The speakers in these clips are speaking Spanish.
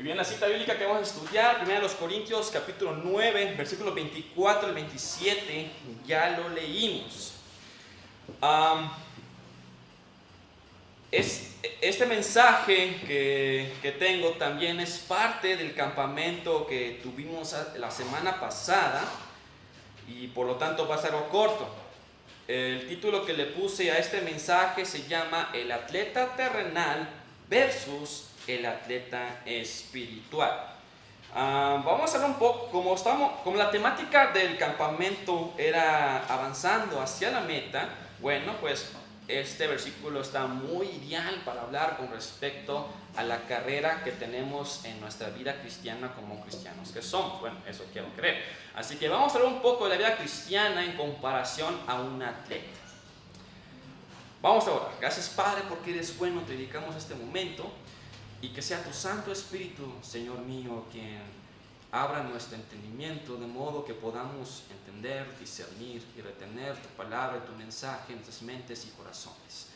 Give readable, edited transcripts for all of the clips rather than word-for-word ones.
Muy bien, la cita bíblica que vamos a estudiar, 1 Corintios capítulo 9, versículos 24 al 27, ya lo leímos. Este mensaje que tengo también es parte del campamento que tuvimos la semana pasada y por lo tanto va a ser algo corto. El título que le puse a este mensaje se llama El atleta terrenal versus el atleta espiritual. Vamos a hablar un poco, como la temática del campamento era avanzando hacia la meta, bueno, pues este versículo está muy ideal para hablar con respecto a la carrera que tenemos en nuestra vida cristiana como cristianos que somos. Bueno, eso quiero creer. Así que vamos a hablar un poco de la vida cristiana en comparación a un atleta. Vamos a orar. Gracias, Padre, porque eres bueno, te dedicamos este momento y que sea tu Santo Espíritu, Señor mío, quien abra nuestro entendimiento de modo que podamos entender, discernir y retener tu palabra y tu mensaje en nuestras mentes y corazones.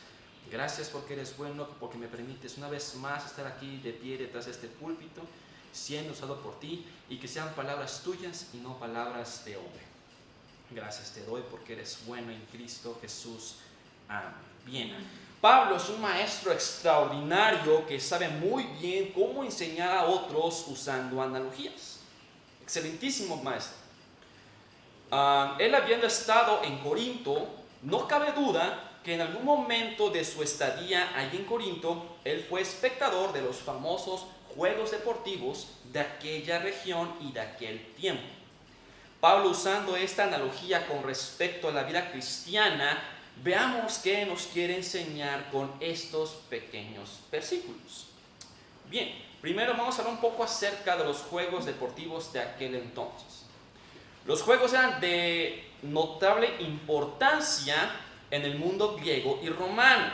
Gracias porque eres bueno, porque me permites una vez más estar aquí de pie detrás de este púlpito, siendo usado por ti y que sean palabras tuyas y no palabras de hombre. Gracias te doy porque eres bueno en Cristo Jesús. Amén. Bien. Pablo es un maestro extraordinario que sabe muy bien cómo enseñar a otros usando analogías. Excelentísimo maestro. Él habiendo estado en Corinto, no cabe duda que en algún momento de su estadía allí en Corinto, él fue espectador de los famosos juegos deportivos de aquella región y de aquel tiempo. Pablo, usando esta analogía con respecto a la vida cristiana, veamos qué nos quiere enseñar con estos pequeños versículos. Bien, primero vamos a hablar un poco acerca de los juegos deportivos de aquel entonces. Los juegos eran de notable importancia en el mundo griego y romano.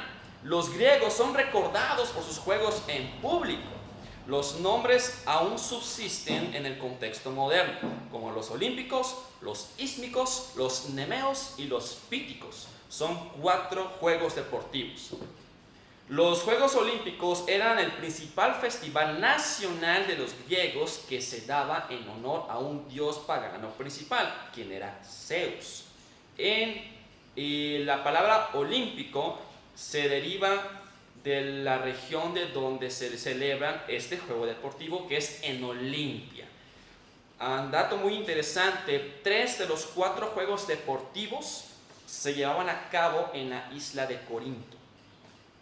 Los griegos son recordados por sus juegos en público. Los nombres aún subsisten en el contexto moderno, como los olímpicos, los ísmicos, los nemeos y los píticos. Son 4 juegos deportivos. Los Juegos Olímpicos eran el principal festival nacional de los griegos que se daba en honor a un dios pagano principal, quien era Zeus. La palabra olímpico se deriva de la región de donde se celebra este juego deportivo, que es en Olimpia. Un dato muy interesante, 3 de los 4 juegos deportivos se llevaban a cabo en la isla de Corinto.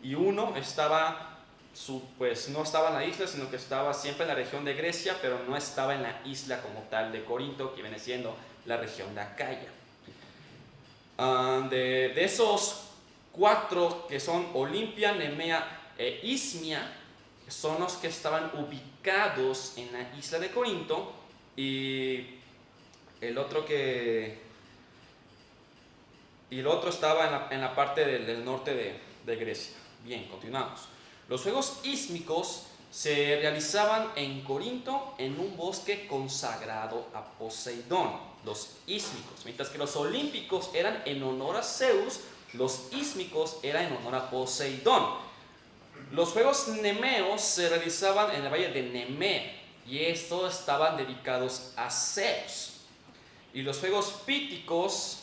Y uno no estaba en la isla, sino que estaba siempre en la región de Grecia, pero no estaba en la isla como tal de Corinto, que viene siendo la región de Acaya. De esos 4 que son Olimpia, Nemea e Ismia, son los que estaban ubicados en la isla de Corinto, y el otro estaba en la parte del norte de Grecia. Bien, continuamos. Los Juegos Ísmicos se realizaban en Corinto en un bosque consagrado a Poseidón, los ísmicos, mientras que los olímpicos eran en honor a Zeus, los ísmicos eran en honor a Poseidón. Los Juegos Nemeos se realizaban en el valle de Nemea y estos estaban dedicados a Zeus. Y los Juegos Píticos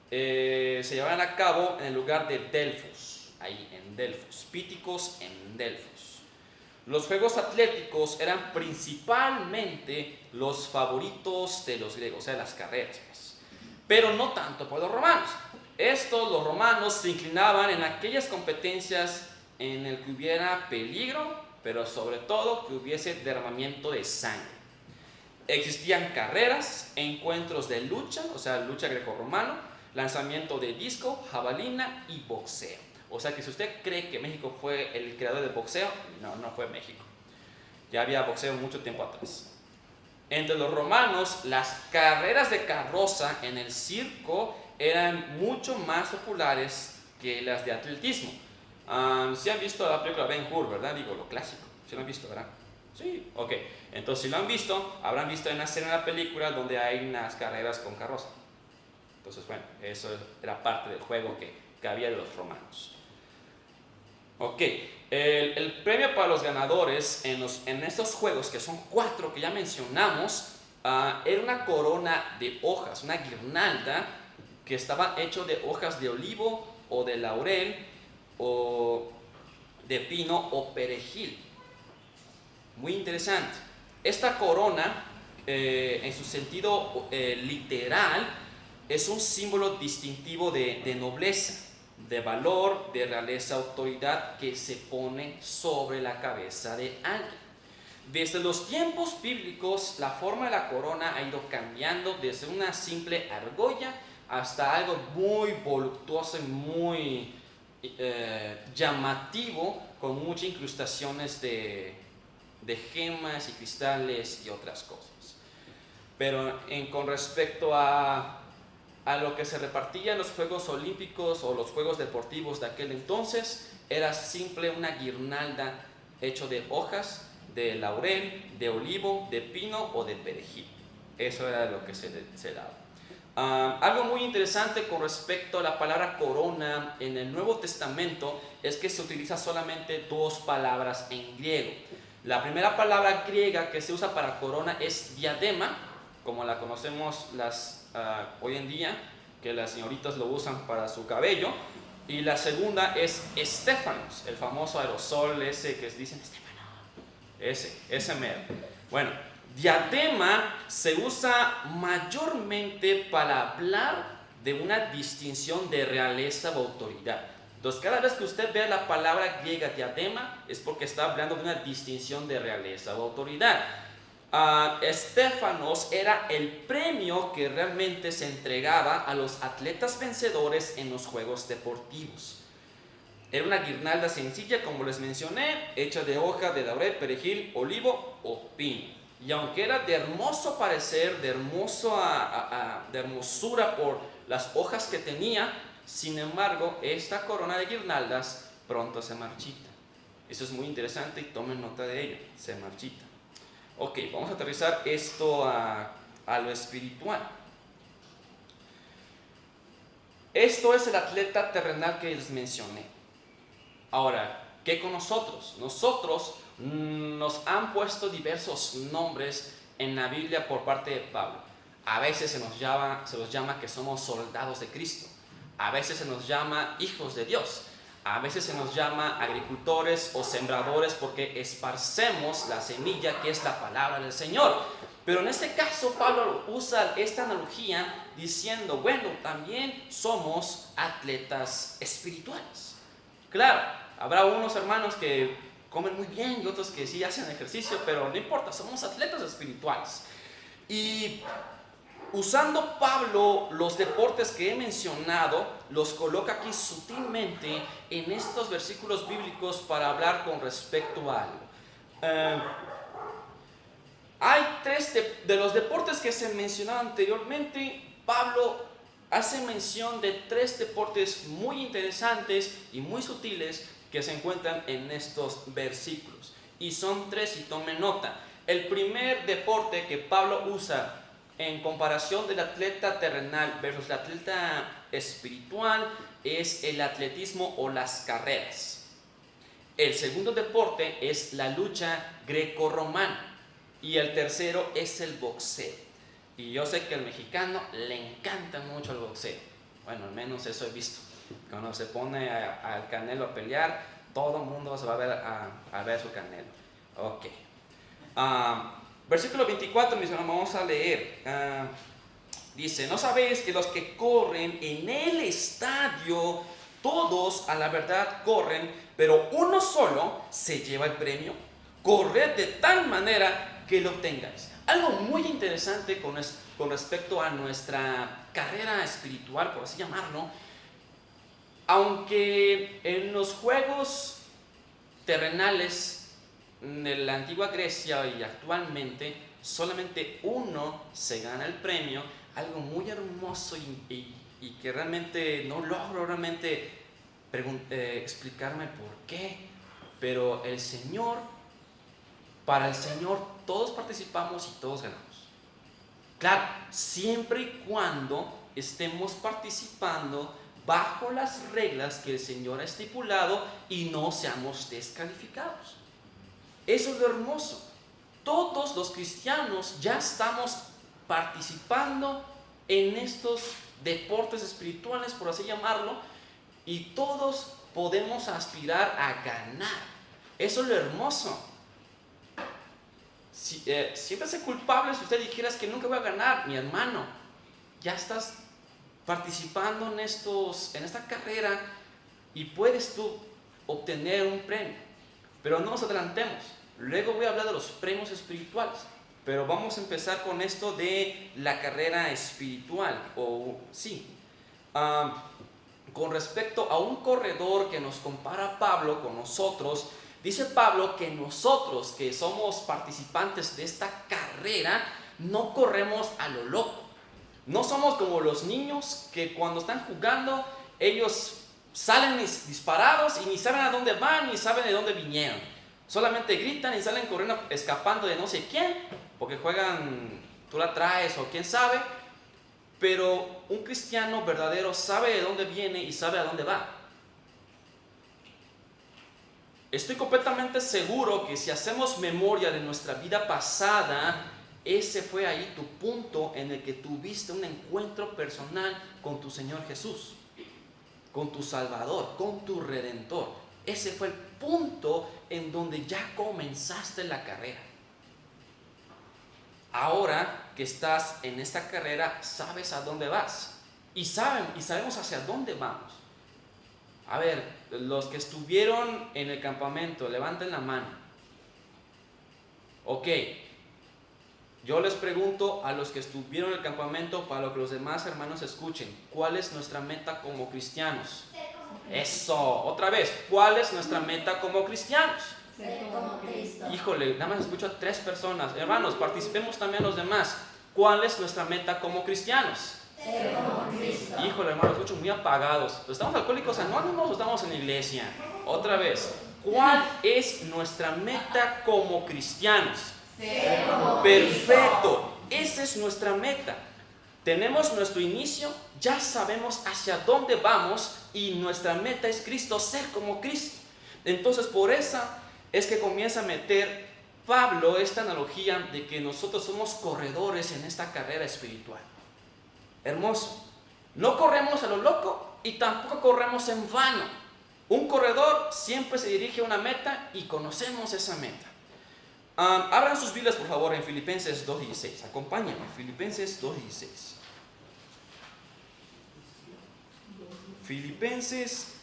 se llevaban a cabo en el lugar de Delfos. Ahí en Delfos, Píticos en Delfos. Los juegos atléticos eran principalmente los favoritos de los griegos, o sea, las carreras, pues. Pero no tanto por los romanos. Los romanos se inclinaban en aquellas competencias en las que hubiera peligro, pero sobre todo que hubiese derramamiento de sangre. Existían carreras, encuentros de lucha, o sea, lucha grecorromano, lanzamiento de disco, jabalina y boxeo. O sea que si usted cree que México fue el creador del boxeo, no fue México. Ya había boxeo mucho tiempo atrás. Entre los romanos, las carreras de carroza en el circo eran mucho más populares que las de atletismo. ¿Sí han visto la película Ben-Hur, verdad? Digo, lo clásico. ¿Sí lo han visto, verdad? Sí, ok. Entonces, si lo han visto, habrán visto en la escena de la película donde hay unas carreras con carroza. Entonces, bueno, eso era parte del juego que había de los romanos. Ok, el premio para los ganadores en estos juegos, que son 4 que ya mencionamos, era una corona de hojas, una guirnalda que estaba hecho de hojas de olivo o de laurel o de pino o perejil. Muy interesante. Esta corona, en su sentido literal, es un símbolo distintivo de nobleza, de valor, de realeza, autoridad que se pone sobre la cabeza de alguien. Desde los tiempos bíblicos, la forma de la corona ha ido cambiando desde una simple argolla hasta algo muy voluptuoso y muy llamativo, con muchas incrustaciones de gemas y cristales y otras cosas. Pero con respecto a lo que se repartía en los Juegos Olímpicos o los Juegos Deportivos de aquel entonces, era simple una guirnalda hecho de hojas de laurel, de olivo, de pino o de perejil. Eso era lo que se daba. Algo muy interesante con respecto a la palabra corona en el Nuevo Testamento es que se utiliza solamente 2 palabras en griego. La primera palabra griega que se usa para corona es diadema, como la conocemos hoy en día, que las señoritas lo usan para su cabello. Y la segunda es estéfanos, el famoso aerosol ese que dicen estéfano, ese mero. Bueno, diadema se usa mayormente para hablar de una distinción de realeza o autoridad. Entonces, cada vez que usted vea la palabra griega diadema, es porque está hablando de una distinción de realeza o autoridad. Estéfanos era el premio que realmente se entregaba a los atletas vencedores en los juegos deportivos. Era una guirnalda sencilla, como les mencioné, hecha de hoja de laurel, perejil, olivo o pino. Y aunque era de hermoso parecer, de hermosura por las hojas que tenía, sin embargo, esta corona de guirnaldas pronto se marchita. Eso es muy interesante y tomen nota de ello, se marchita. Ok, vamos a aterrizar esto a lo espiritual. Esto es el atleta terrenal que les mencioné. Ahora, ¿qué con nosotros? Nosotros nos han puesto diversos nombres en la Biblia por parte de Pablo. A veces se los llama que somos soldados de Cristo. A veces se nos llama hijos de Dios. A veces se nos llama agricultores o sembradores porque esparcemos la semilla que es la palabra del Señor. Pero en este caso Pablo usa esta analogía diciendo, bueno, también somos atletas espirituales. Claro, habrá unos hermanos que comen muy bien y otros que sí hacen ejercicio, pero no importa, somos atletas espirituales. Y usando Pablo los deportes que he mencionado, los coloca aquí sutilmente en estos versículos bíblicos para hablar con respecto a algo. Hay 3 de los deportes que se mencionaron anteriormente. Pablo hace mención de 3 deportes muy interesantes y muy sutiles que se encuentran en estos versículos. Y son 3 y tomen nota. El primer deporte que Pablo usa en comparación del atleta terrenal versus el atleta espiritual es el atletismo o las carreras. El segundo deporte es la lucha grecorromana y el tercero es el boxeo. Y yo sé que al mexicano le encanta mucho el boxeo. Bueno, al menos eso he visto. Cuando se pone al Canelo a pelear, todo el mundo se va a ver a ver su Canelo. Ok. Versículo 24, mis hermanos, vamos a leer. Dice, ¿no sabéis que los que corren en el estadio, todos a la verdad corren, pero uno solo se lleva el premio? Corred de tal manera que lo obtengáis. Algo muy interesante con respecto a nuestra carrera espiritual, por así llamarlo. Aunque en los juegos terrenales de la antigua Grecia y actualmente solamente uno se gana el premio, algo muy hermoso y que realmente no logro explicarme por qué, pero para el Señor todos participamos y todos ganamos. Claro, siempre y cuando estemos participando bajo las reglas que el Señor ha estipulado y no seamos descalificados. Eso es lo hermoso. Todos los cristianos ya estamos participando en estos deportes espirituales, por así llamarlo, y todos podemos aspirar a ganar. Eso es lo hermoso. Siéntase culpable si usted dijera que nunca voy a ganar. Mi hermano, ya estás participando en esta carrera y puedes tú obtener un premio. Pero no nos adelantemos. Luego voy a hablar de los premios espirituales. Pero vamos a empezar con esto de la carrera espiritual. Con respecto a un corredor que nos compara Pablo con nosotros, dice Pablo que nosotros que somos participantes de esta carrera no corremos a lo loco. No somos como los niños que cuando están jugando ellos salen disparados y ni saben a dónde van ni saben de dónde vinieron. Solamente gritan y salen corriendo escapando de no sé quién porque juegan, tú la traes o quién sabe. Pero un cristiano verdadero sabe de dónde viene y sabe a dónde va. Estoy completamente seguro que si hacemos memoria de nuestra vida pasada, ese fue ahí tu punto en el que tuviste un encuentro personal con tu Señor Jesús, con tu Salvador, con tu Redentor. Ese fue el punto en donde ya comenzaste la carrera. Ahora que estás en esta carrera, sabes a dónde vas y sabemos hacia dónde vamos. A ver, los que estuvieron en el campamento, levanten la mano. Ok, yo les pregunto a los que estuvieron en el campamento para que los demás hermanos escuchen, ¿cuál es nuestra meta como cristianos? Eso, otra vez, ¿cuál es nuestra meta como cristianos? Ser como Cristo. Híjole, nada más escucho a 3 personas. Hermanos, participemos también los demás. ¿Cuál es nuestra meta como cristianos? Ser como Cristo. Híjole, hermanos, escucho muy apagados. ¿Estamos alcohólicos anónimos o estamos en la iglesia? Otra vez, ¿cuál es nuestra meta como cristianos? Ser como Perfecto, esa es nuestra meta. Tenemos nuestro inicio, ya sabemos hacia dónde vamos y nuestra meta es Cristo, ser como Cristo. Entonces, por esa es que comienza a meter Pablo esta analogía de que nosotros somos corredores en esta carrera espiritual. Hermoso. No corremos a lo loco y tampoco corremos en vano. Un corredor siempre se dirige a una meta y conocemos esa meta. Abran sus Biblias, por favor, en Filipenses 2:16. Acompáñenme, Filipenses 2:16. Filipenses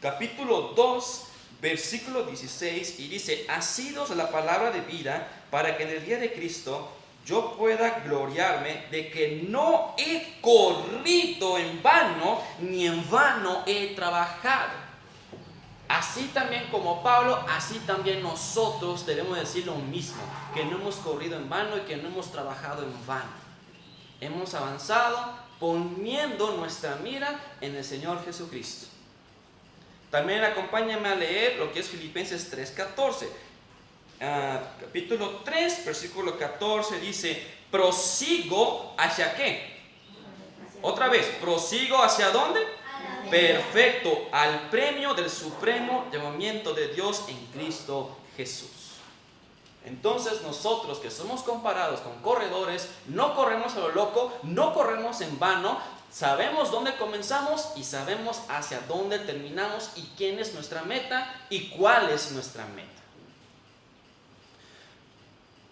capítulo 2, versículo 16, y dice: asidos a la palabra de vida, para que en el día de Cristo yo pueda gloriarme de que no he corrido en vano, ni en vano he trabajado. Así también como Pablo, así también nosotros debemos decir lo mismo, que no hemos corrido en vano y que no hemos trabajado en vano. Hemos avanzado poniendo nuestra mira en el Señor Jesucristo. También acompáñame a leer lo que es Filipenses 3:14. Capítulo 3, versículo 14 dice: prosigo hacia ¿qué? Otra vez, prosigo hacia ¿dónde? Perfecto, al premio del supremo llamamiento de Dios en Cristo Jesús. Entonces nosotros que somos comparados con corredores, no corremos a lo loco, no corremos en vano, sabemos dónde comenzamos y sabemos hacia dónde terminamos y quién es nuestra meta y cuál es nuestra meta.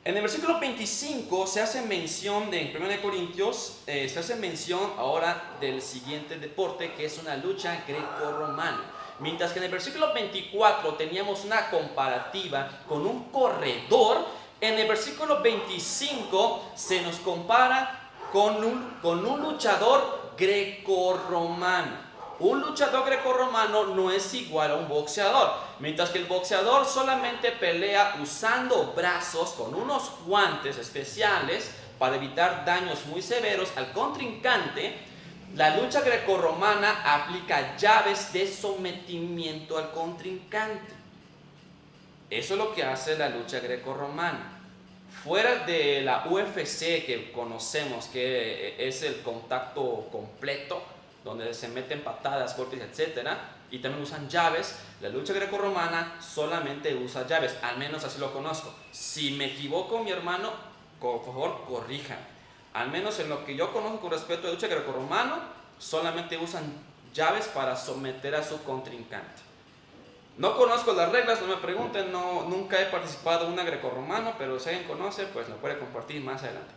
En el versículo 25 se hace mención en 1 Corintios, se hace mención ahora del siguiente deporte, que es una lucha grecorromana. Mientras que en el versículo 24 teníamos una comparativa con un corredor, en el versículo 25 se nos compara con un luchador grecorromano. Un luchador grecorromano no es igual a un boxeador. Mientras que el boxeador solamente pelea usando brazos con unos guantes especiales para evitar daños muy severos al contrincante, la lucha grecorromana aplica llaves de sometimiento al contrincante. Eso es lo que hace la lucha grecorromana. Fuera de la UFC que conocemos, que es el contacto completo, donde se meten patadas, golpes, etc. Y también usan llaves. La lucha grecorromana solamente usa llaves, al menos así lo conozco. Si me equivoco, mi hermano, por favor, corrijan. Al menos en lo que yo conozco con respecto a la lucha grecorromana, solamente usan llaves para someter a su contrincante. No conozco las reglas, no me pregunten, nunca he participado en una grecorromana, pero si alguien conoce, pues lo puede compartir más adelante.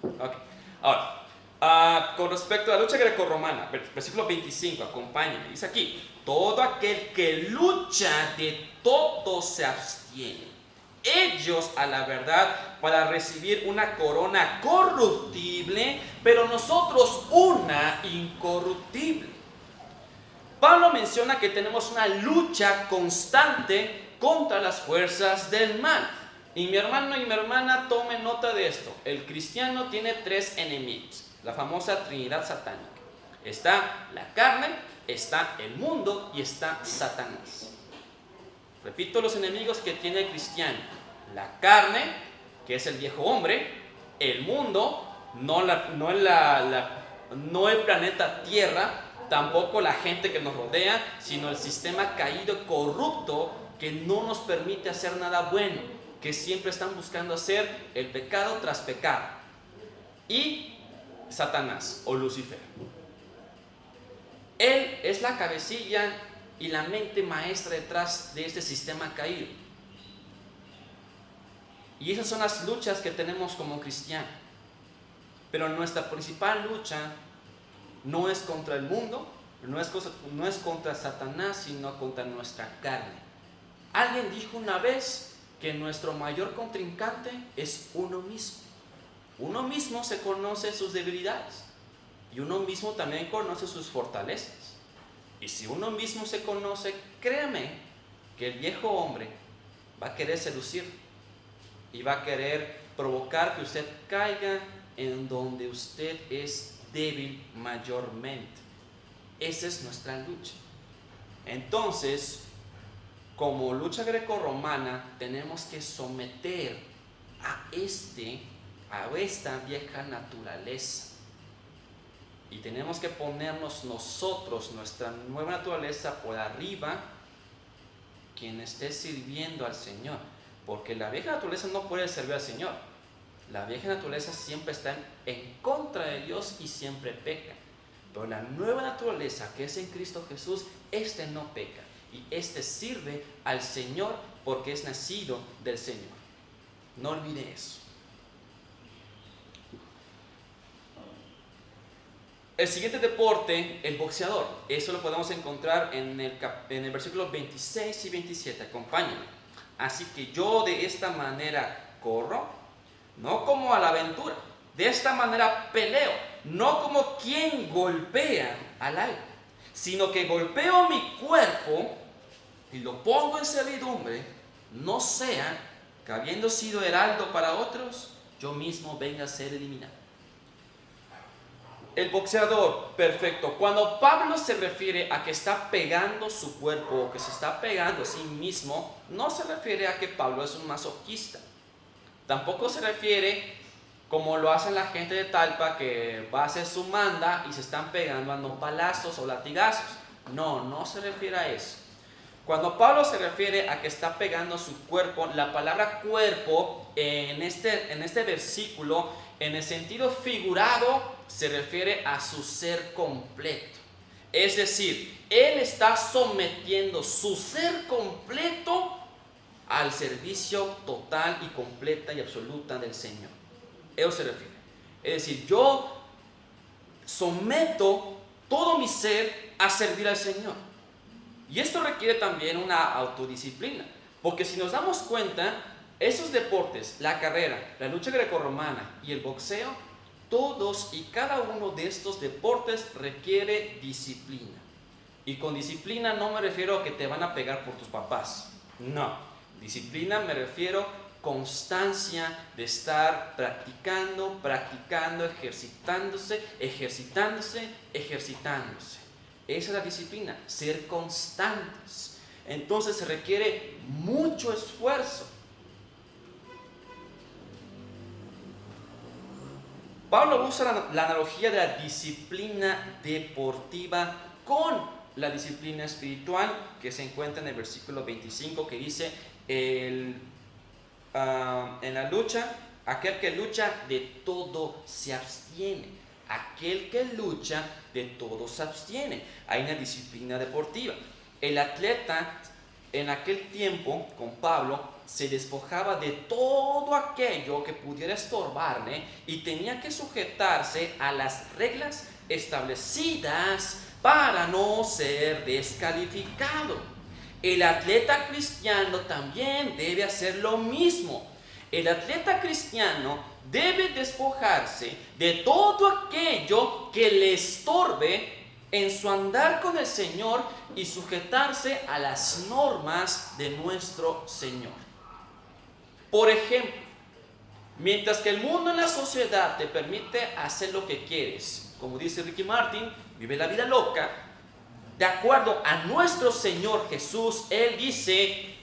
Ok, ahora, con respecto a la lucha grecorromana, versículo 25, acompáñenme, dice aquí: todo aquel que lucha de todo se abstiene, ellos a la verdad para recibir una corona corruptible, pero nosotros una incorruptible. Pablo menciona que tenemos una lucha constante contra las fuerzas del mal. Y mi hermano y mi hermana, tomen nota de esto. El cristiano tiene 3 enemigos, la famosa Trinidad satánica. Está la carne, está el mundo y está Satanás. Repito los enemigos que tiene el cristiano: la carne, que es el viejo hombre; el mundo, no el planeta Tierra, tampoco la gente que nos rodea, sino el sistema caído y corrupto que no nos permite hacer nada bueno, que siempre están buscando hacer el pecado tras pecado. Y Satanás o Lucifer. Él es la cabecilla y la mente maestra detrás de este sistema caído. Y esas son las luchas que tenemos como cristianos. Pero nuestra principal lucha no es contra el mundo, no es contra Satanás, sino contra nuestra carne. Alguien dijo una vez que nuestro mayor contrincante es uno mismo. Uno mismo se conoce sus debilidades y uno mismo también conoce sus fortalezas. Y si uno mismo se conoce, créame que el viejo hombre va a querer seducir y va a querer provocar que usted caiga en donde usted es débil mayormente. Esa es nuestra lucha. Entonces, como lucha grecorromana, tenemos que someter a esta vieja naturaleza. Y tenemos que ponernos nosotros, nuestra nueva naturaleza, por arriba, quien esté sirviendo al Señor. Porque la vieja naturaleza no puede servir al Señor. La vieja naturaleza siempre está en contra de Dios y siempre peca. Pero la nueva naturaleza que es en Cristo Jesús, no peca. Y sirve al Señor porque es nacido del Señor. No olvide eso. El siguiente deporte, el boxeador. Eso lo podemos encontrar en el versículo 26 y 27. Acompáñenme. Así que yo de esta manera corro, no como a la aventura. De esta manera peleo, no como quien golpea al aire, sino que golpeo mi cuerpo y lo pongo en servidumbre, no sea que habiendo sido heraldo para otros, yo mismo venga a ser eliminado. El boxeador perfecto. Cuando Pablo se refiere a que está pegando su cuerpo o que se está pegando a sí mismo, no se refiere a que Pablo es un masoquista. Tampoco se refiere como lo hacen la gente de Talpa, que va a hacer su manda y se están pegando a nopalazos o latigazos. No se refiere a eso. Cuando Pablo se refiere a que está pegando su cuerpo, la palabra cuerpo en este versículo, en el sentido figurado, se refiere a su ser completo. Es decir, él está sometiendo su ser completo al servicio total y completa y absoluta del Señor. Eso se refiere. Es decir, yo someto todo mi ser a servir al Señor. Y esto requiere también una autodisciplina. Porque si nos damos cuenta, esos deportes, la carrera, la lucha grecorromana y el boxeo, todos y cada uno de estos deportes requiere disciplina. Y con disciplina no me refiero a que te van a pegar por tus papás. No. Disciplina me refiero constancia de estar practicando, ejercitándose. Esa es la disciplina, ser constantes. Entonces se requiere mucho esfuerzo. Pablo usa la analogía de la disciplina deportiva con la disciplina espiritual que se encuentra en el versículo 25, que dice, en la lucha, aquel que lucha de todo se abstiene. Aquel que lucha de todo se abstiene. Hay una disciplina deportiva. El atleta en aquel tiempo, con Pablo, se despojaba de todo aquello que pudiera estorbarle y tenía que sujetarse a las reglas establecidas para no ser descalificado. El atleta cristiano también debe hacer lo mismo. El atleta cristiano debe despojarse de todo aquello que le estorbe en su andar con el Señor y sujetarse a las normas de nuestro Señor. Por ejemplo, mientras que el mundo en la sociedad te permite hacer lo que quieres, como dice Ricky Martin, vive la vida loca, de acuerdo a nuestro Señor Jesús, Él dice,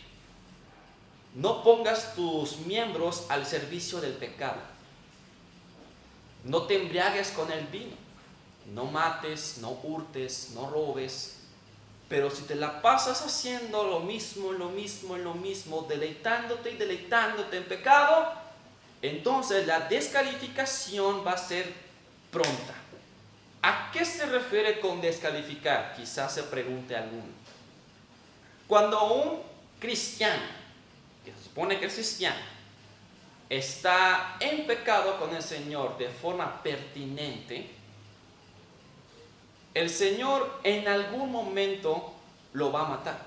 no pongas tus miembros al servicio del pecado, no te embriagues con el vino, no mates, no hurtes, no robes. Pero si te la pasas haciendo lo mismo, deleitándote y deleitándote en pecado, entonces la descalificación va a ser pronta. ¿A qué se refiere con descalificar? Quizás se pregunte alguno. Cuando un cristiano, que se supone que es cristiano, está en pecado con el Señor de forma pertinente, el Señor en algún momento lo va a matar.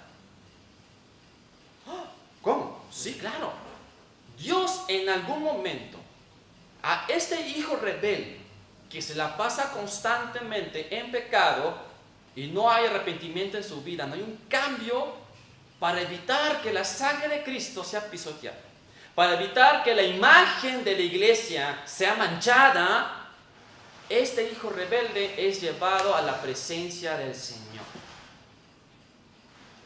¿Cómo? Sí, claro. Dios en algún momento a este hijo rebelde que se la pasa constantemente en pecado y no hay arrepentimiento en su vida, no hay un cambio para evitar que la sangre de Cristo sea pisoteada, para evitar que la imagen de la iglesia sea manchada, este hijo rebelde es llevado a la presencia del Señor.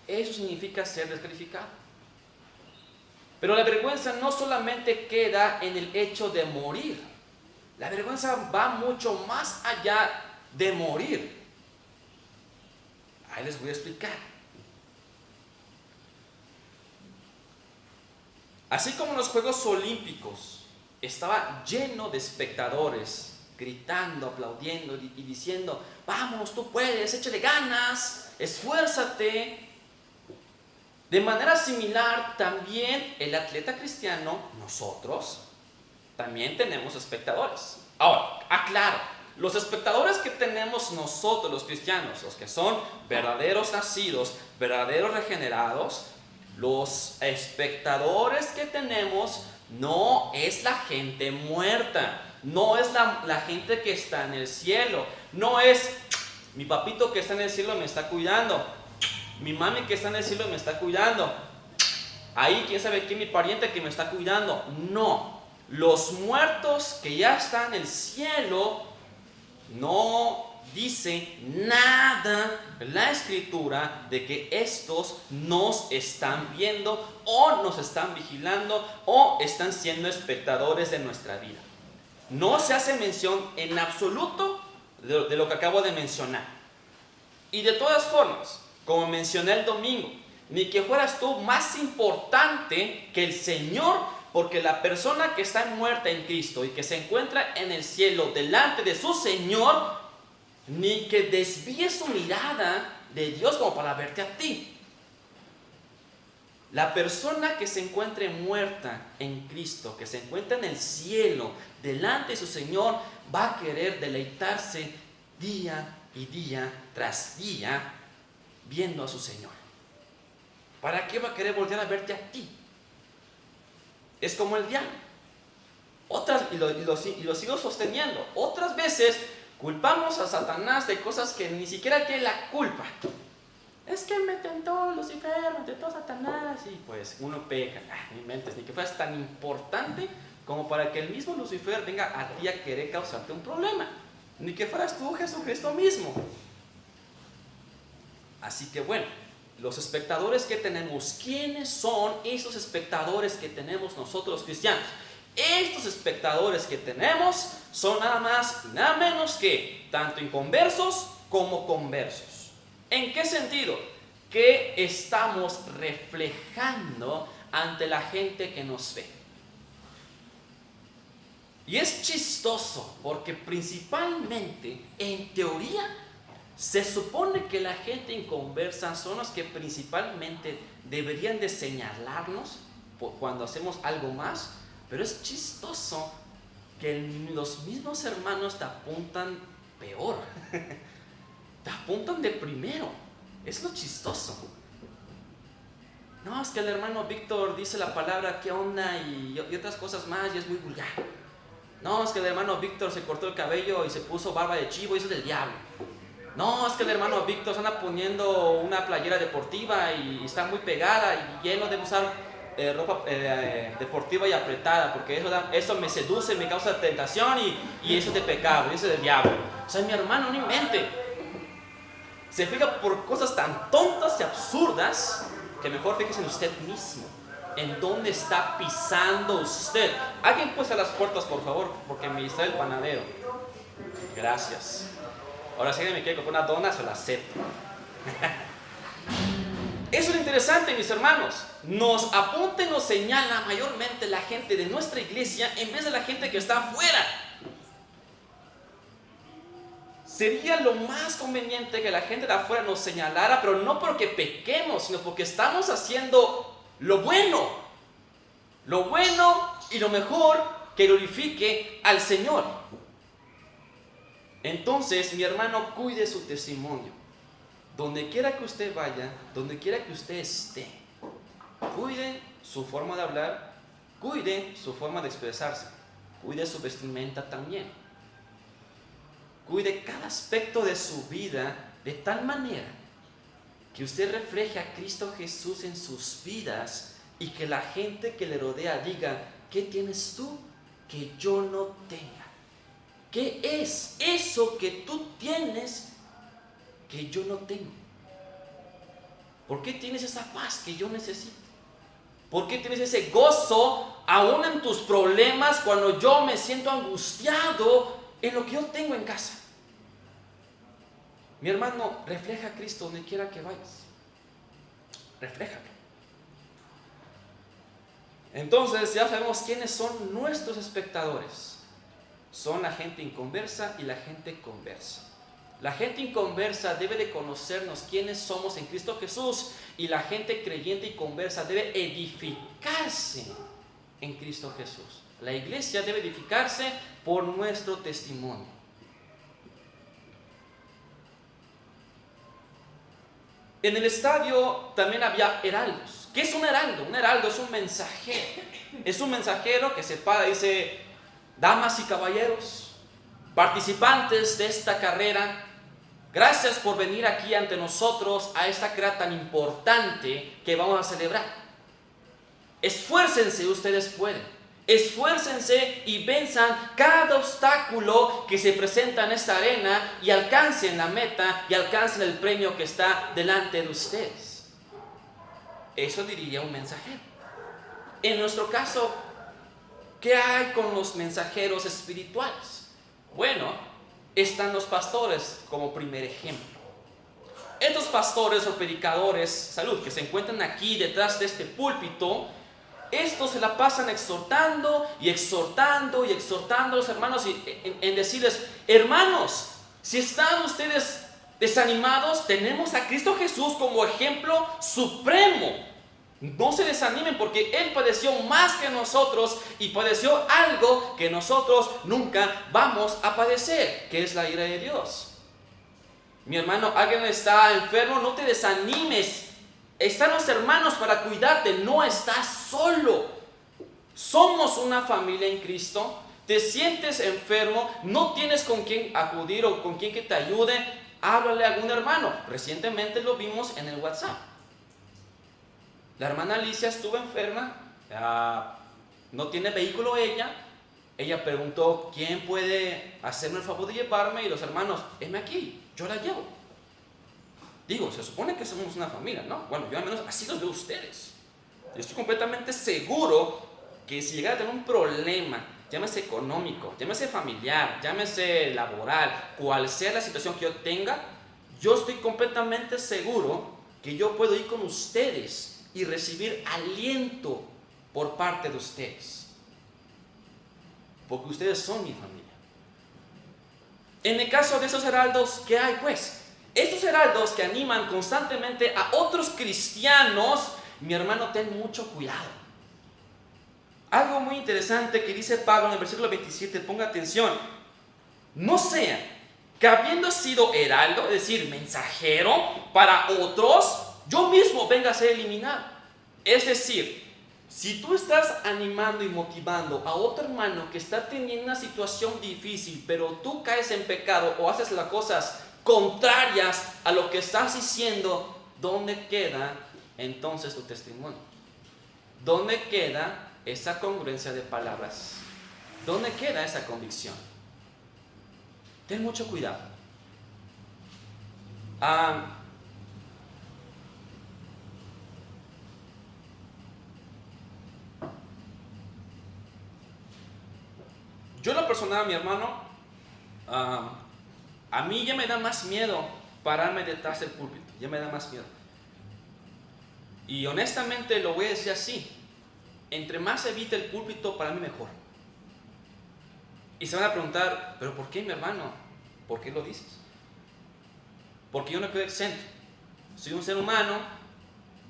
Eso significa ser descalificado. Pero la vergüenza no solamente queda en el hecho de morir. La vergüenza va mucho más allá de morir. Ahí les voy a explicar. Así como en los Juegos Olímpicos estaba lleno de espectadores gritando, aplaudiendo y diciendo, vamos, tú puedes, échale ganas, esfuérzate. De manera similar, también el atleta cristiano, nosotros, también tenemos espectadores. Ahora, aclaro, los espectadores que tenemos nosotros los cristianos, los que son verdaderos nacidos, verdaderos regenerados, los espectadores que tenemos no es la gente muerta. No es la gente que está en el cielo. No es mi papito que está en el cielo me está cuidando. Mi mami que está en el cielo me está cuidando. Ahí quién sabe quién, mi pariente que me está cuidando. No. Los muertos que ya están en el cielo no dice nada la escritura de que estos nos están viendo o nos están vigilando o están siendo espectadores de nuestra vida. No se hace mención en absoluto de lo que acabo de mencionar. Y de todas formas, como mencioné el domingo, ni que fueras tú más importante que el Señor, porque la persona que está muerta en Cristo y que se encuentra en el cielo delante de su Señor, ni que desvíe su mirada de Dios como para verte a ti. La persona que se encuentre muerta en Cristo, que se encuentra en el cielo, delante de su Señor, va a querer deleitarse día y día tras día viendo a su Señor. ¿Para qué va a querer volver a verte a ti? Es como el diablo. Y lo sigo sosteniendo. Otras veces culpamos a Satanás de cosas que ni siquiera tiene la culpa. Es que me tentó Lucifer, me tentó Satanás. Y pues uno peca. No inventes, ni que fueras tan importante como para que el mismo Lucifer venga a ti a querer causarte un problema. Ni que fueras tú, Jesucristo mismo. Así que bueno, los espectadores que tenemos, ¿quiénes son esos espectadores que tenemos nosotros cristianos? estos espectadores que tenemos son nada más y nada menos que tanto inconversos como conversos. ¿En qué sentido? Que estamos reflejando ante la gente que nos ve. Y es chistoso porque principalmente, en teoría, se supone que la gente inconversa son los que principalmente deberían de señalarnos cuando hacemos algo más, pero es chistoso que los mismos hermanos te apuntan peor, te apuntan de primero. Es lo chistoso. No, es que el hermano Víctor dice la palabra qué onda y otras cosas más y es muy vulgar. No, es que el hermano Víctor se cortó el cabello y se puso barba de chivo y eso es del diablo. No, es que el hermano Víctor se anda poniendo una playera deportiva y está muy pegada y él no debe usar ropa deportiva y apretada porque eso me seduce, me causa tentación y eso es de pecado, eso es del diablo. O sea, mi hermano, no invente. Se fija por cosas tan tontas y absurdas que mejor fíjese en usted mismo. ¿En dónde está pisando usted? Alguien puesta las puertas, por favor, porque me distrae el panadero. Gracias. Ahora si alguien me quiere comprar una dona, se la acepto. Eso es lo interesante, mis hermanos. Nos apunta y nos señala mayormente la gente de nuestra iglesia en vez de la gente que está afuera. Sería lo más conveniente que la gente de afuera nos señalara, pero no porque pequemos, sino porque estamos haciendo lo bueno y lo mejor que glorifique al Señor. Entonces, mi hermano, cuide su testimonio. Donde quiera que usted vaya, donde quiera que usted esté, cuide su forma de hablar, cuide su forma de expresarse, cuide su vestimenta también. Cuide cada aspecto de su vida de tal manera que usted refleje a Cristo Jesús en sus vidas y que la gente que le rodea diga, ¿qué tienes tú que yo no tenga? ¿Qué es eso que tú tienes que yo no tengo? ¿Por qué tienes esa paz que yo necesito? ¿Por qué tienes ese gozo aún en tus problemas cuando yo me siento angustiado en lo que yo tengo en casa? Mi hermano, refleja a Cristo donde quiera que vayas. Refléjalo. Entonces ya sabemos quiénes son nuestros espectadores. Son la gente inconversa y la gente conversa. La gente inconversa debe de conocernos quiénes somos en Cristo Jesús y la gente creyente y conversa debe edificarse en Cristo Jesús. La iglesia debe edificarse por nuestro testimonio. En el estadio también había heraldos. ¿Qué es un heraldo? Un heraldo es un mensajero. Es un mensajero que se para y dice, damas y caballeros, participantes de esta carrera, gracias por venir aquí ante nosotros a esta carrera tan importante que vamos a celebrar. Esfuércense, ustedes pueden. Esfuércense y venzan cada obstáculo que se presenta en esta arena y alcancen la meta y alcancen el premio que está delante de ustedes. Eso diría un mensajero. En nuestro caso, ¿qué hay con los mensajeros espirituales? Bueno, están los pastores como primer ejemplo. Estos pastores o predicadores, salud, que se encuentran aquí detrás de este púlpito, estos se la pasan exhortando y exhortando y exhortando a los hermanos en decirles, hermanos, si están ustedes desanimados, tenemos a Cristo Jesús como ejemplo supremo. No se desanimen porque Él padeció más que nosotros y padeció algo que nosotros nunca vamos a padecer, que es la ira de Dios. Mi hermano, alguien está enfermo, no te desanimes. Están los hermanos para cuidarte, no estás solo. Somos una familia en Cristo. Te sientes enfermo, no tienes con quién acudir o con quién que te ayude, háblale a algún hermano. Recientemente lo vimos en el WhatsApp. La hermana Alicia estuvo enferma, no tiene vehículo ella preguntó, ¿quién puede hacerme el favor de llevarme? Y los hermanos, heme aquí, yo la llevo. Digo, se supone que somos una familia, ¿no? Bueno, yo al menos así los veo ustedes. Yo estoy completamente seguro que si llegara a tener un problema, llámese económico, llámese familiar, llámese laboral, cual sea la situación que yo tenga, yo estoy completamente seguro que yo puedo ir con ustedes y recibir aliento por parte de ustedes. Porque ustedes son mi familia. En el caso de esos heraldos, ¿qué hay pues? Estos heraldos que animan constantemente a otros cristianos, mi hermano, ten mucho cuidado. Algo muy interesante que dice Pablo en el versículo 27, ponga atención. No sea que habiendo sido heraldo, es decir, mensajero para otros, yo mismo venga a ser eliminado. Es decir, si tú estás animando y motivando a otro hermano que está teniendo una situación difícil, pero tú caes en pecado o haces las cosas contrarias a lo que estás diciendo, ¿dónde queda entonces tu testimonio? ¿Dónde queda esa congruencia de palabras? ¿Dónde queda esa convicción? Ten mucho cuidado. Yo en lo personal, mi hermano, a mí ya me da más miedo pararme detrás del púlpito. Ya me da más miedo. Y honestamente lo voy a decir así. Entre más evite el púlpito, para mí mejor. Y se van a preguntar, ¿pero por qué, mi hermano? ¿Por qué lo dices? Porque yo no quedo exento. Soy un ser humano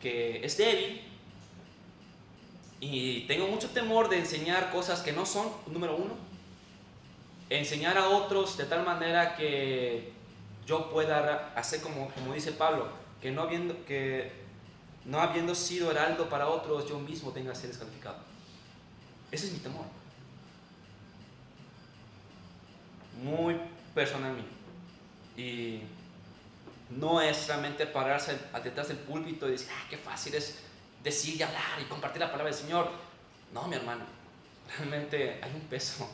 que es débil y tengo mucho temor de enseñar cosas que no son, número uno. Enseñar a otros de tal manera que yo pueda hacer como dice Pablo, que no habiendo sido heraldo para otros, yo mismo tenga que ser descalificado. Ese es mi temor. Muy personal mío. Y no es realmente pararse detrás del púlpito y decir, qué fácil es decir y hablar y compartir la palabra del Señor. No, mi hermano, realmente hay un peso.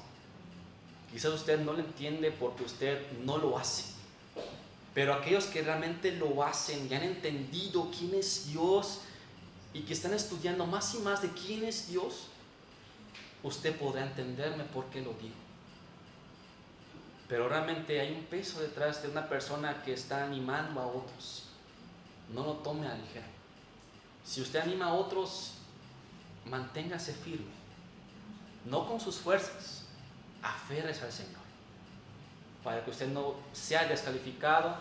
Quizás usted no lo entiende porque usted no lo hace. Pero aquellos que realmente lo hacen y han entendido quién es Dios y que están estudiando más y más de quién es Dios, usted podrá entenderme por qué lo digo. Pero realmente hay un peso detrás de una persona que está animando a otros. No lo tome a la ligera. Si usted anima a otros, manténgase firme. No con sus fuerzas, aférrese al Señor. Para que usted no sea descalificado.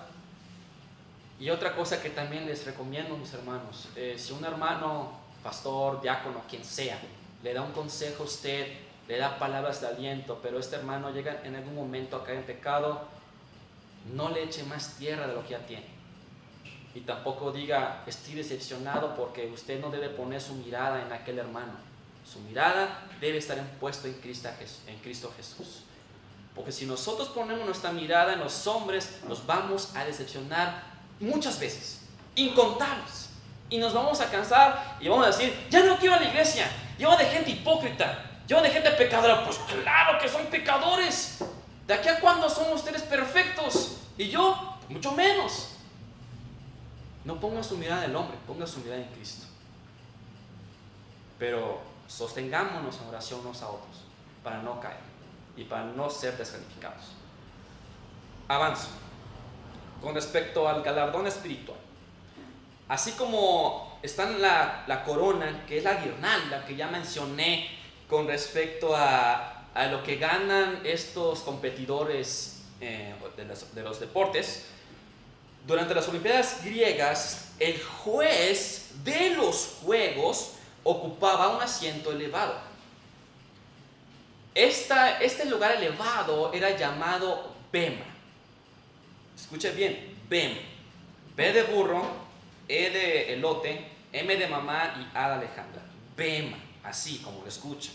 Y otra cosa que también les recomiendo, mis hermanos, si un hermano, pastor, diácono, quien sea, le da un consejo a usted, le da palabras de aliento, pero este hermano llega en algún momento a caer en pecado, no le eche más tierra de lo que ya tiene. Y tampoco diga, estoy decepcionado, porque usted no debe poner su mirada en aquel hermano. Su mirada debe estar puesta en Cristo Jesús. Porque si nosotros ponemos nuestra mirada en los hombres, nos vamos a decepcionar muchas veces, incontables. Y nos vamos a cansar y vamos a decir, ya no quiero a la iglesia, llevo de gente hipócrita, llevo de gente pecadora. Pues claro que son pecadores. ¿De aquí a cuándo son ustedes perfectos? Y yo, mucho menos. No ponga su mirada en el hombre, ponga su mirada en Cristo. Pero sostengámonos en oración unos a otros para no caer y para no ser descalificados. Avanzo. Con respecto al galardón espiritual. Así como está la corona, que es la guirnalda que ya mencioné con respecto a lo que ganan estos competidores de los deportes. Durante las Olimpiadas griegas, el juez de los juegos ocupaba un asiento elevado. Este lugar elevado era llamado bema. Escuche bien, bema. B de burro, E de elote, M de mamá y A de Alejandra. Bema, así como lo escucha.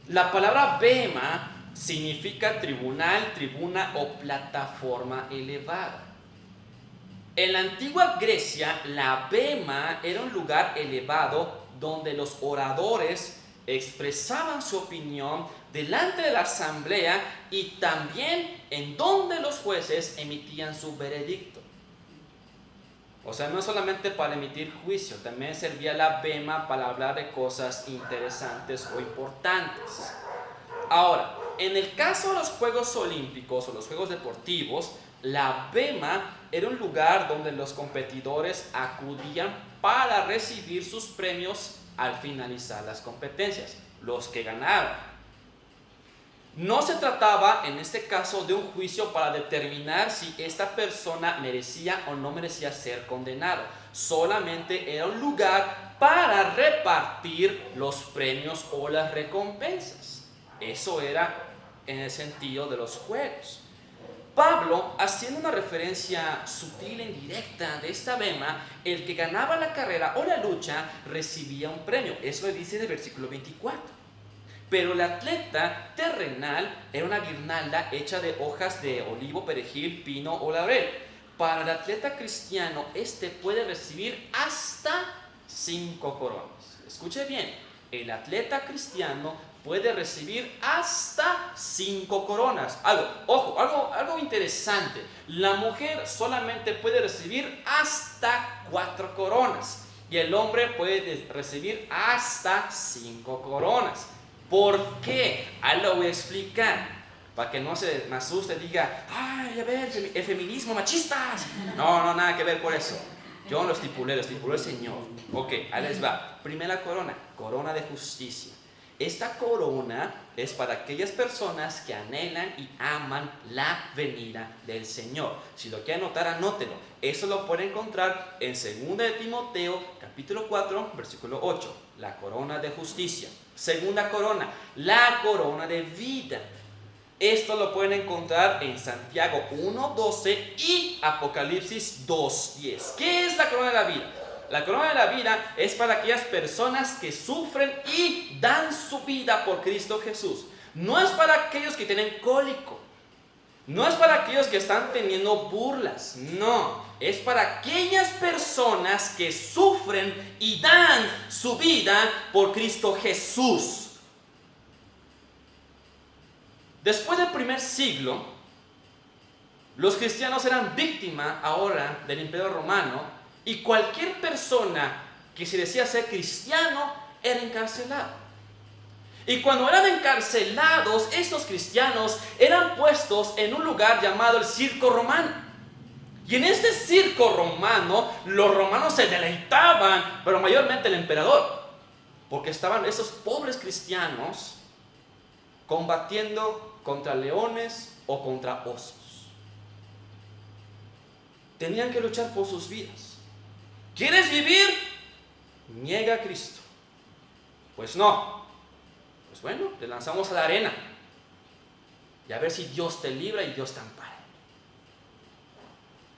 La palabra bema significa tribunal, tribuna o plataforma elevada. En la antigua Grecia, la bema era un lugar elevado donde los oradores expresaban su opinión delante de la asamblea y también en donde los jueces emitían su veredicto. O sea, no solamente para emitir juicio, también servía la bema para hablar de cosas interesantes o importantes. Ahora, en el caso de los Juegos Olímpicos o los Juegos Deportivos, la bema era un lugar donde los competidores acudían para recibir sus premios al finalizar las competencias, los que ganaron. No se trataba, en este caso, de un juicio para determinar si esta persona merecía o no merecía ser condenado. Solamente era un lugar para repartir los premios o las recompensas. Eso era en el sentido de los juegos. Pablo, haciendo una referencia sutil e indirecta de esta bema, el que ganaba la carrera o la lucha recibía un premio. Eso le dice en el versículo 24. Pero el atleta terrenal era una guirnalda hecha de hojas de olivo, perejil, pino o laurel. Para el atleta cristiano, este puede recibir hasta 5 coronas. Escuche bien, el atleta cristiano puede recibir hasta 5 coronas. Algo interesante. La mujer solamente puede recibir hasta 4 coronas. Y el hombre puede recibir hasta 5 coronas. ¿Por qué? Ahí lo voy a explicar. Para que no se me asuste y diga, ay, a ver, el feminismo, machistas. No, nada que ver por eso. Yo lo estipulé el Señor. Ok, ahí les va. Primera corona, corona de justicia. Esta corona es para aquellas personas que anhelan y aman la venida del Señor. Si lo quieren anotar, anótelo. Eso lo pueden encontrar en 2 de Timoteo, capítulo 4, versículo 8. La corona de justicia. Segunda corona, la corona de vida. Esto lo pueden encontrar en Santiago 1:12 y Apocalipsis 2:10. ¿Qué es la corona de la vida? La corona de la vida es para aquellas personas que sufren y dan su vida por Cristo Jesús. No es para aquellos que tienen cólico. No es para aquellos que están teniendo burlas. No, es para aquellas personas que sufren y dan su vida por Cristo Jesús. Después del primer siglo, los cristianos eran víctimas ahora del Imperio Romano y cualquier persona que se decía ser cristiano era encarcelado. Y cuando eran encarcelados, estos cristianos eran puestos en un lugar llamado el circo romano. Y en este circo romano, los romanos se deleitaban, pero mayormente el emperador, porque estaban esos pobres cristianos combatiendo contra leones o contra osos. Tenían que luchar por sus vidas. ¿Quieres vivir? Niega a Cristo. Pues no. Pues bueno, te lanzamos a la arena y a ver si Dios te libra y Dios te ampara.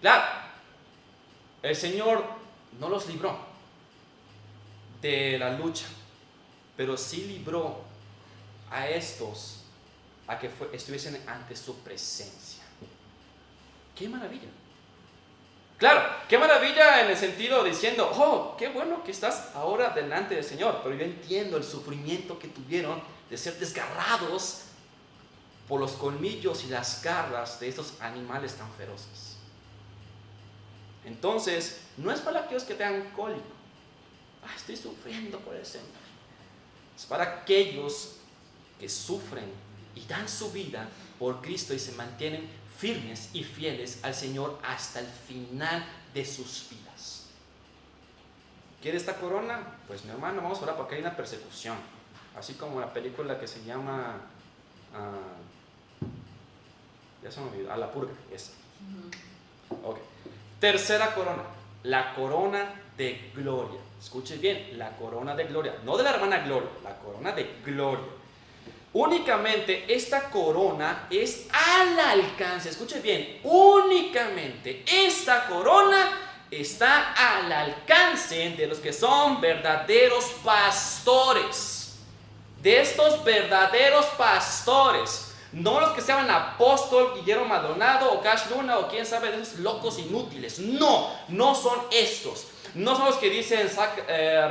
Claro, el Señor no los libró de la lucha, pero sí libró a estos a que estuviesen ante su presencia. ¡Qué maravilla! Claro, qué maravilla en el sentido diciendo, oh, qué bueno que estás ahora delante del Señor, pero yo entiendo el sufrimiento que tuvieron de ser desgarrados por los colmillos y las garras de estos animales tan feroces. Entonces, no es para aquellos que tengan cólico. Estoy sufriendo por el Señor. Es para aquellos que sufren y dan su vida por Cristo y se mantienen firmes y fieles al Señor hasta el final de sus vidas. ¿Quiere esta corona? Pues mi hermano, vamos a orar porque hay una persecución. Así como la película que se llama ya se me olvidó, La Purga, esa. Ok. Tercera corona, la corona de gloria. Escuche bien, la corona de gloria, no de la hermana Gloria, la corona de gloria. Únicamente esta corona es al alcance, escuche bien, únicamente esta corona está al alcance de los que son verdaderos pastores. De estos verdaderos pastores. No los que se llaman apóstol Guillermo Maldonado o Cash Luna o quién sabe de esos locos inútiles. No son estos. No son los que dicen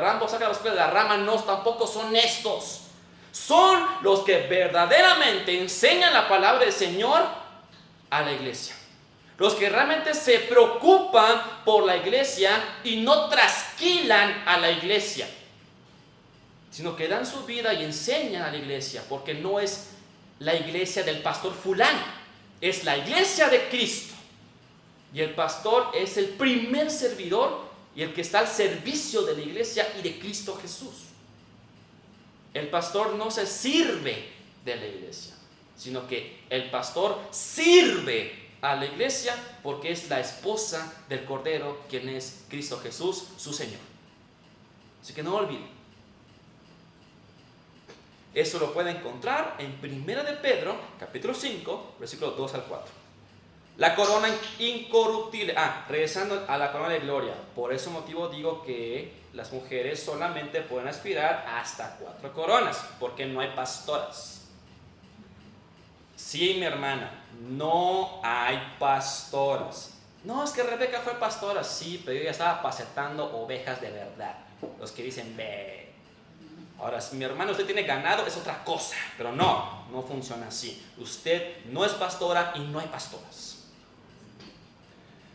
Rambo saca los pies de la rama. No, tampoco son estos. Son los que verdaderamente enseñan la palabra del Señor a la iglesia. Los que realmente se preocupan por la iglesia y no trasquilan a la iglesia, sino que dan su vida y enseñan a la iglesia, porque no es la iglesia del pastor fulano, es la iglesia de Cristo. Y el pastor es el primer servidor y el que está al servicio de la iglesia y de Cristo Jesús. El pastor no se sirve de la iglesia, sino que el pastor sirve a la iglesia porque es la esposa del Cordero, quien es Cristo Jesús, su Señor. Así que no olviden. Eso lo puede encontrar en 1 de Pedro, capítulo 5, versículos 2 al 4. La corona incorruptible. Regresando a la corona de gloria. Por ese motivo digo que las mujeres solamente pueden aspirar hasta 4 coronas, porque no hay pastoras. Sí, mi hermana, no hay pastoras. No, es que Rebeca fue pastora. Sí, pero ella estaba apacentando ovejas de verdad. Los que dicen, ve. Ahora, si mi hermano, usted tiene ganado, es otra cosa. Pero no funciona así. Usted no es pastora y no hay pastoras.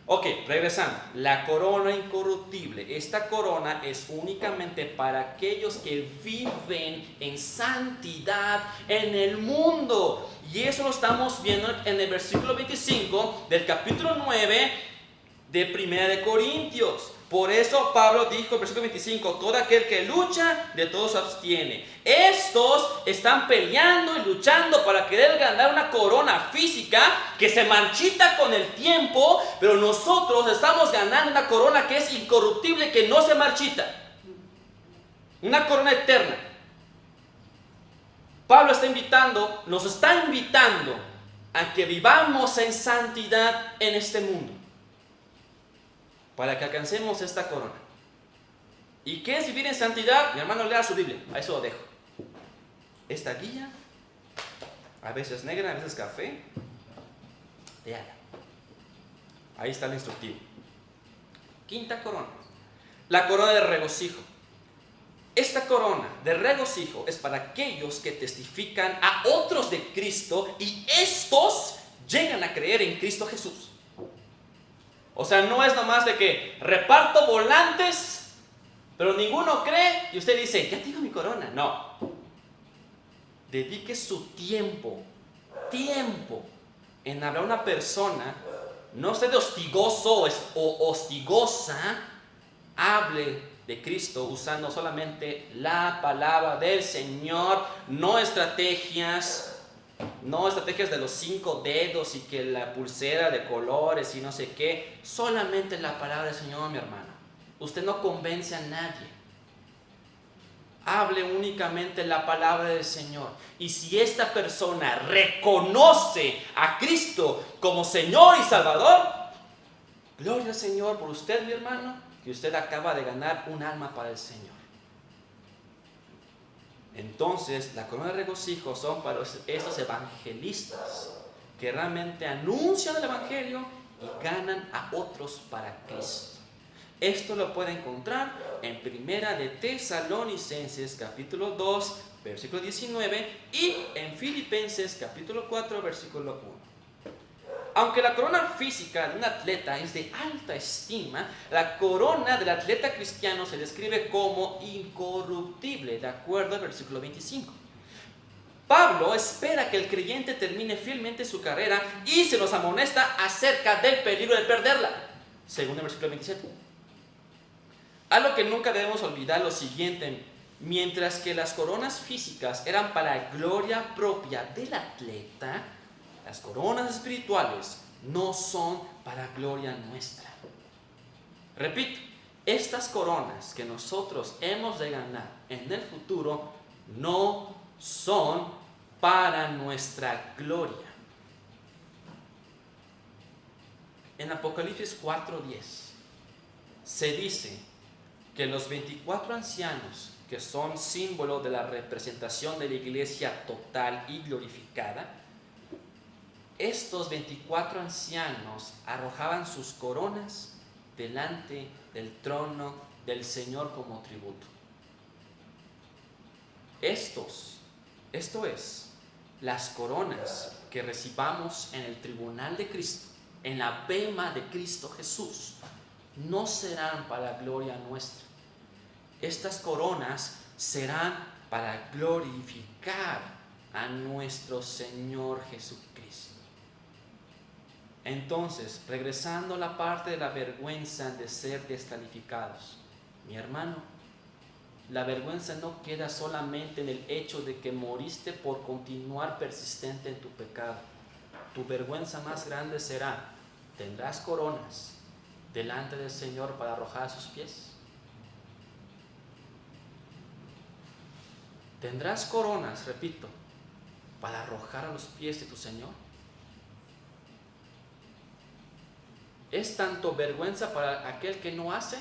Ok, regresando. La corona incorruptible. Esta corona es únicamente para aquellos que viven en santidad en el mundo. Y eso lo estamos viendo en el versículo 25 del capítulo 9 de 1 de Corintios. Por eso Pablo dijo en el versículo 25, todo aquel que lucha, de todo se abstiene. Estos están peleando y luchando para querer ganar una corona física que se marchita con el tiempo, pero nosotros estamos ganando una corona que es incorruptible, que no se marchita. Una corona eterna. Pablo nos está invitando a que vivamos en santidad en este mundo, para que alcancemos esta corona. ¿Y qué es vivir en santidad? Mi hermano, lea su Biblia, a eso lo dejo. Esta guía, a veces negra, a veces café, léala. Ahí está el instructivo. Quinta corona, la corona de regocijo. Esta corona de regocijo es para aquellos que testifican a otros de Cristo y estos llegan a creer en Cristo Jesús. O sea, no es nomás de que reparto volantes, pero ninguno cree y usted dice, ya tengo mi corona. No. Dedique su tiempo en hablar a una persona. No esté de hostigoso o hostigosa. Hable de Cristo usando solamente la palabra del Señor, no estrategias de los 5 dedos y que la pulsera de colores y no sé qué. Solamente la palabra del Señor, mi hermano. Usted no convence a nadie. Hable únicamente la palabra del Señor. Y si esta persona reconoce a Cristo como Señor y Salvador, gloria al Señor por usted, mi hermano, que usted acaba de ganar un alma para el Señor. Entonces, la corona de regocijo son para estos evangelistas que realmente anuncian el evangelio y ganan a otros para Cristo. Esto lo puede encontrar en 1 de Tesalonicenses capítulo 2, versículo 19 y en Filipenses capítulo 4, versículo 1. Aunque la corona física de un atleta es de alta estima, la corona del atleta cristiano se describe como incorruptible, de acuerdo al versículo 25. Pablo espera que el creyente termine fielmente su carrera y se nos amonesta acerca del peligro de perderla, según el versículo 27. Algo que nunca debemos olvidar lo siguiente: mientras que las coronas físicas eran para gloria propia del atleta, las coronas espirituales no son para gloria nuestra. Repito, estas coronas que nosotros hemos de ganar en el futuro no son para nuestra gloria. En Apocalipsis 4:10 se dice que los 24 ancianos, que son símbolo de la representación de la iglesia total y glorificada, estos 24 ancianos arrojaban sus coronas delante del trono del Señor como tributo. Esto es, las coronas que recibamos en el tribunal de Cristo, en la bema de Cristo Jesús, no serán para gloria nuestra. Estas coronas serán para glorificar a nuestro Señor Jesucristo. Entonces, regresando a la parte de la vergüenza de ser descalificados, mi hermano, la vergüenza no queda solamente en el hecho de que moriste por continuar persistente en tu pecado. Tu vergüenza más grande será: ¿tendrás coronas delante del Señor para arrojar a sus pies? ¿Tendrás coronas, repito, para arrojar a los pies de tu Señor? Es tanto vergüenza para aquel que no hace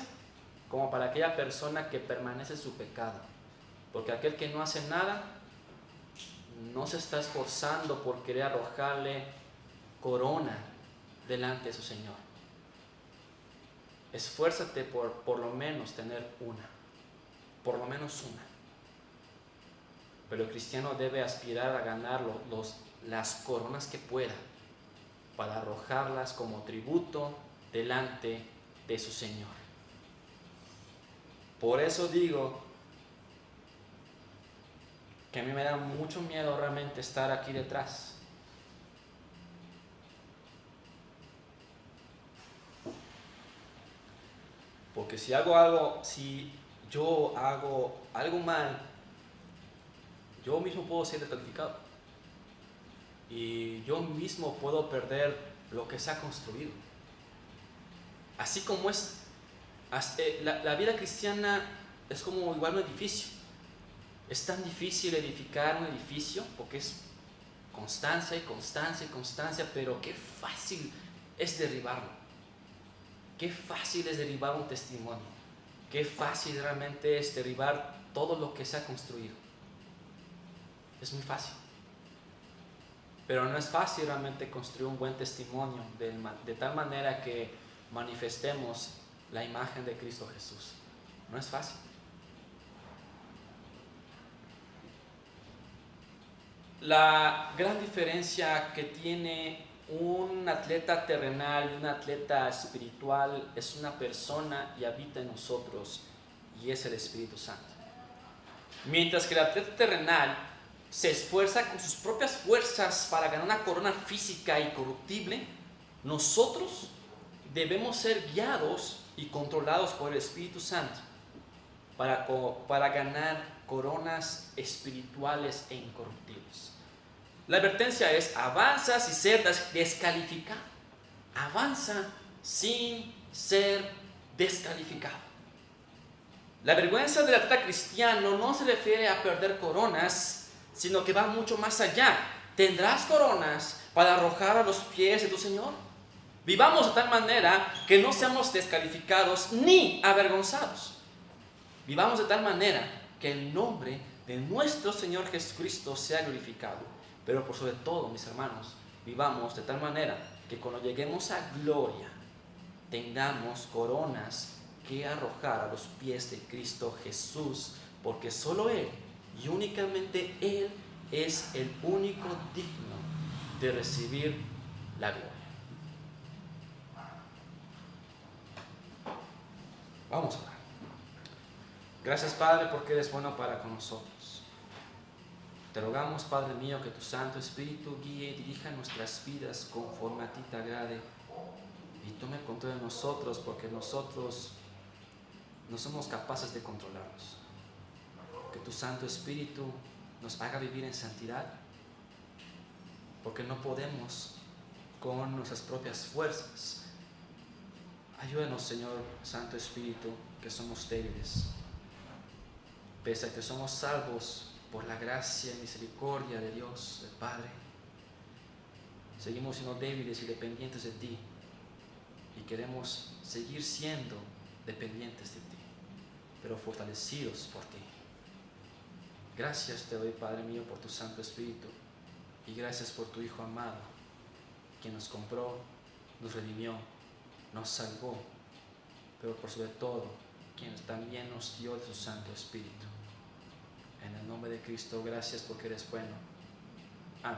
como para aquella persona que permanece en su pecado. Porque aquel que no hace nada no se está esforzando por querer arrojarle corona delante de su Señor. Esfuérzate por lo menos tener una, por lo menos una. Pero el cristiano debe aspirar a ganar las coronas que pueda para arrojarlas como tributo delante de su Señor. Por eso digo que a mí me da mucho miedo realmente estar aquí detrás. Porque si yo hago algo mal, yo mismo puedo ser descalificado. Y yo mismo puedo perder lo que se ha construido. Así como es, la vida cristiana es como igual un edificio. Es tan difícil edificar un edificio porque es constancia y constancia y constancia, pero qué fácil es derribarlo. Qué fácil es derribar un testimonio. Qué fácil realmente es derribar todo lo que se ha construido. Es muy fácil. Pero no es fácil realmente construir un buen testimonio de tal manera que manifestemos la imagen de Cristo Jesús. No es fácil. La gran diferencia que tiene un atleta terrenal y un atleta espiritual es una persona y habita en nosotros, y es el Espíritu Santo. Mientras que el atleta terrenal se esfuerza con sus propias fuerzas para ganar una corona física incorruptible, nosotros debemos ser guiados y controlados por el Espíritu Santo para ganar coronas espirituales e incorruptibles. La advertencia es: avanza sin ser descalificado. Avanza sin ser descalificado. La vergüenza del atleta cristiano no se refiere a perder coronas, sino que va mucho más allá. ¿Tendrás coronas para arrojar a los pies de tu Señor? Vivamos de tal manera que no seamos descalificados ni avergonzados. Vivamos de tal manera que el nombre de nuestro Señor Jesucristo sea glorificado. Pero por sobre todo, mis hermanos, vivamos de tal manera que cuando lleguemos a gloria tengamos coronas que arrojar a los pies de Cristo Jesús, porque solo Él y únicamente Él es el único digno de recibir la gloria. Vamos a orar. Gracias, Padre, porque eres bueno para con nosotros. Te rogamos, Padre mío, que tu Santo Espíritu guíe y dirija nuestras vidas conforme a ti te agrade y tome control de nosotros, porque nosotros no somos capaces de controlarnos. Que tu Santo Espíritu nos haga vivir en santidad, porque no podemos con nuestras propias fuerzas. Ayúdanos, Señor Santo Espíritu, que somos débiles. Pese a que somos salvos por la gracia y misericordia de Dios, el Padre, seguimos siendo débiles y dependientes de ti, y queremos seguir siendo dependientes de ti, pero fortalecidos por ti. Gracias te doy, Padre mío, por tu Santo Espíritu, y gracias por tu Hijo amado, quien nos compró, nos redimió, nos salvó, pero por sobre todo, quien también nos dio de su Santo Espíritu. En el nombre de Cristo, gracias porque eres bueno. Amén.